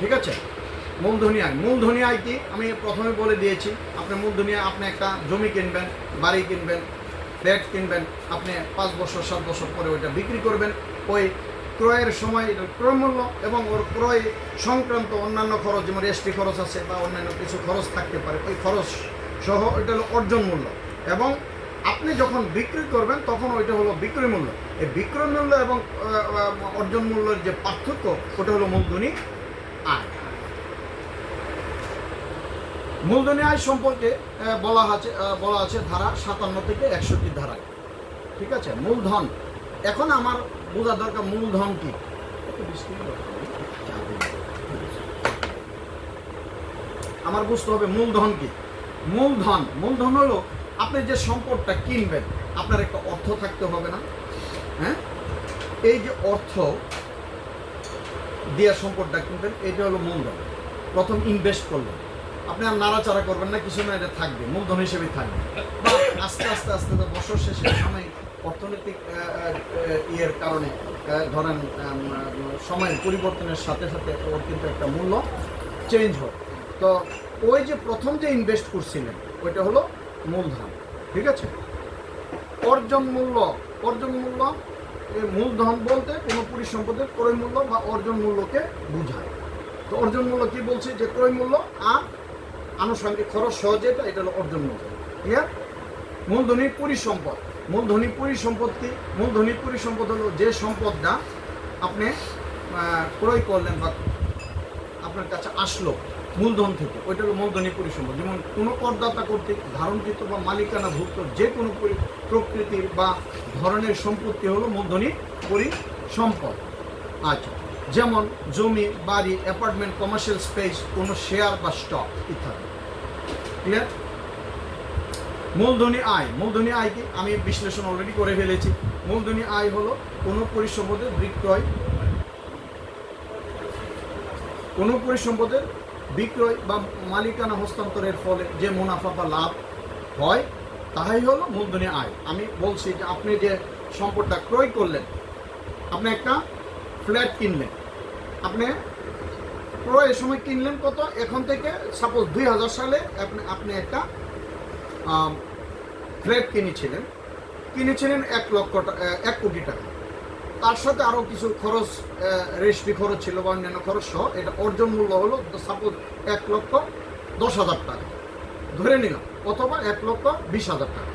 ঠিক আছে। মূলধনী আয়, মূলধনী আয় কি আমি প্রথমে বলে দিয়েছি। আপনি মূলধনী আয়, আপনি একটা জমি কিনবেন, বাড়ি কিনবেন, ফ্ল্যাট কিনবেন, আপনি 5 বছর 7 বছর পরে ওইটা বিক্রি করবেন। ওই ক্রয়ের সময় ক্রয় মূল্য এবং ওর ক্রয় সংক্রান্ত অন্যান্য খরচ, যেমন রেজিস্ট্রি খরচ আছে বা অন্যান্য কিছু খরচ থাকতে পারে, ওই খরচ সহ ওইটা হলো অর্জন মূল্য। এবং আপনি যখন বিক্রি করবেন তখন ওইটা হলো বিক্রয় মূল্য। এই বিক্রয় মূল্য এবং অর্জন মূল্যের যে পার্থক্য, ওটা হলো মূলধনী আয়। মূলধনী আয় সম্পর্কে বলা আছে ধারা 57 থেকে 61 ধারায়। ঠিক আছে। মূলধন, এখন আমার বোঝা দরকার মূলধন কি। আমার বুঝতে হবে মূলধন কি। মূলধন হলো আপনি যে সম্পদটা কিনবেন, আপনার একটা অর্থ থাকতে হবে না? হ্যাঁ, এই যে অর্থ দিয়ে সম্পদটা কিনবেন, এটা হলো মূলধন। প্রথম ইনভেস্ট করলেন, আপনি আর নাড়াচাড়া করবেন না, কিছু না, এটা থাকবে, মূলধন হিসেবে থাকবে। বা আস্তে আস্তে আস্তে বছর শেষে সাময়িক অর্থনৈতিক ইয়ের কারণে ধরেন সময়ের পরিবর্তনের সাথে সাথে ওর কিন্তু একটা মূল্য চেঞ্জ হয়। তো ওই যে প্রথম যে ইনভেস্ট করছিলেন ওইটা হলো মূলধন। ঠিক আছে। অর্জন মূল্য, মূলধন বলতে কোনো পরিসম্পদের ক্রয় মূল্য বা অর্জন মূল্যকে বোঝায়। তো অর্জন মূল্য কি বলছে, যে ক্রয় মূল্য আর আনুষঙ্গিক খরচ সহ যেটা, এটা হলো অর্জন মূল্য। ক্লিয়ার। মূলধনী পরিসম্পদ, মূলধনী পরিসম্পদ হলো যে সম্পদটা আপনি ক্রয় করলেন বা আপনার কাছে আসলো মূলধন থেকে, ওইটা হলো মূলধনী পরিসম্পদ। যেমন কোনো করদাতা কর্তৃক ধারণকৃত বা মালিকানাভুক্ত যে কোনো প্রকৃতির বা ধরনের সম্পত্তি হলো মূলধনী পরিসম্পদ। আচ্ছা, যেমন জমি, বাড়ি, অ্যাপার্টমেন্ট, কমার্শিয়াল স্পেস, কোনো শেয়ার বা স্টক ইত্যাদি। ক্লিয়ার। মূলধনী আয় কি আমি বিশ্লেষণ অলরেডি করে ফেলেছি। মূলধনী আয় হলো কোনো পরিসম্পদের বিক্রয় বা মালিকানা হস্তান্তরের ফলে যে মুনাফা বা লাভ হয় তাহাই হলো মূলধনী আয়। আমি বলছি যে আপনি যে সম্পদটা ক্রয় করলেন, আপনি একটা ফ্ল্যাট কিনলেন, আপনি ক্রয়ের সময় কিনলেন কত, এখন থেকে সাপোজ 2000 সালে আপনি একটা ফ্ল্যাট কিনেছিলেন 1 কোটি টাকা। তার সাথে আরও কিছু খরচ, রেজিস্ট্রি খরচ ছিল বা অন্যান্য খরচ সহ, এটা অর্জন মূল্য হলো সাপোজ 1,10,000 টাকা ধরে নিলাম, অথবা 1,20,000 টাকা।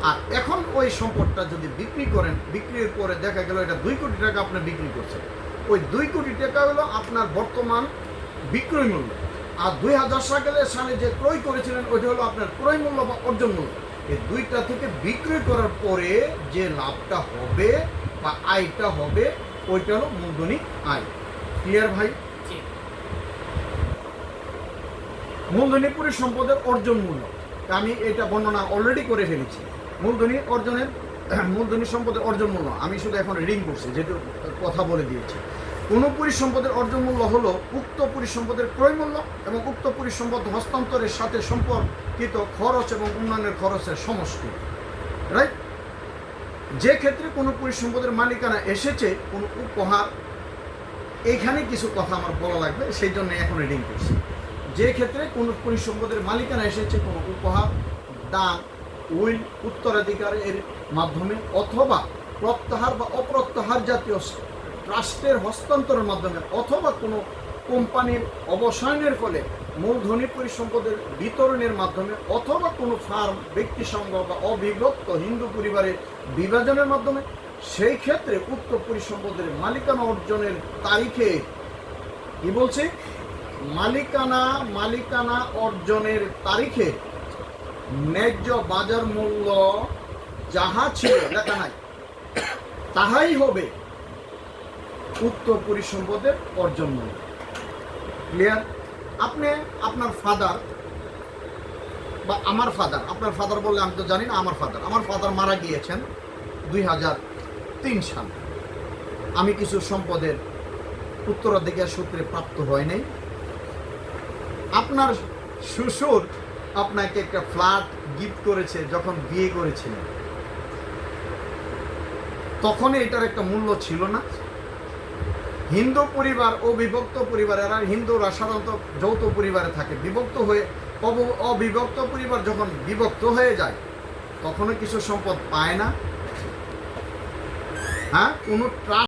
আর এখন ওই সম্পদটা যদি বিক্রি করেন, বিক্রির পরে দেখা গেল এটা 2 কোটি টাকা আপনি বিক্রি করছেন, ওই 2 কোটি টাকা হলো আপনার বর্তমান বিক্রয় মূল্য। আর 2000 সালে যে ক্রয় করেছিলেন ওইটা হলো আপনার ক্রয় মূল্য বা অর্জন মূল্য। এই দুইটা থেকে বিক্রয় করার পরে যে লাভটা হবে বা আয়টা হবে, ওইটা হলো মূলধনী আয়। ক্লিয়ার ভাই? মূলধনী পরিসম্পদের অর্জন মূল্য আমি এটা বর্ণনা অলরেডি করে ফেলেছি। মূলধনী সম্পদের অর্জন মূল্য আমি শুধু এখন রিডিং করছি, যেহেতু কথা বলে দিয়েছি। কোনো পরিসম্পদের অর্জন মূল্য হলো উক্ত পরিসম্পদের ক্রয় মূল্য এবং উক্ত পরিসম্পদ হস্তান্তরের সাথে সম্পর্কিত খরচ এবং উন্নয়নের খরচের সমষ্টি। রাইট। যে ক্ষেত্রে কোনো পরিসম্পদের মালিকানা এসেছে কোনো উপহার, এখানে কিছু কথা আমার বলা লাগবে, সেই জন্য এখন রিডিং করছি। যে ক্ষেত্রে কোনো পরিসম্পদের মালিকানা এসেছে কোনো উপহার, দান, উইল, উত্তরাধিকারের মাধ্যমে অথবা প্রত্যাহার বা অপ্রত্যাহার জাতীয় ট্রাস্টের হস্তান্তরের মাধ্যমে অথবা কোনো কোম্পানির অবসায়নের ফলে মূলধনী পরিসম্পদের বিতরণের মাধ্যমে অথবা কোনো ফার্ম, ব্যক্তিসংঘ বা অবিভক্ত হিন্দু পরিবারের বিভাজনের মাধ্যমে, সেই ক্ষেত্রে উক্ত পরিসম্পদের মালিকানা অর্জনের তারিখে কি বলছে, মালিকানা অর্জনের তারিখে ন্যায্য বাজার মূল্য যাহা ছিল, লেখা নাই, তাহাই হবে উক্ত পরিসম্পদের অর্জন মূল্য। ক্লিয়ার? আপনি আপনার ফাদার বা আমার ফাদার, আপনার ফাদার বললে আমি তো জানি না, আমার ফাদার মারা গিয়েছেন 2003 সালে। আমি কিছু সম্পদের উত্তরাধিকার সূত্রে প্রাপ্ত হয় নাই। আপনার শ্বশুর আপনাকে একটা ফ্ল্যাট গিফট করেছে যখন বিয়ে করেছিলেন, তখন এটার একটা মূল্য ছিল না? হিন্দু পরিবার ও বিভক্ত পরিবার, এরা হিন্দুরা সাধারণত যৌথ পরিবারে থাকে, বিভক্ত হয়ে অবিভক্ত পরিবার যখন বিভক্ত হয়ে যায় তখনও কিছু সম্পদ পায় না। হ্যাঁ, কোনো ট্রাস্ট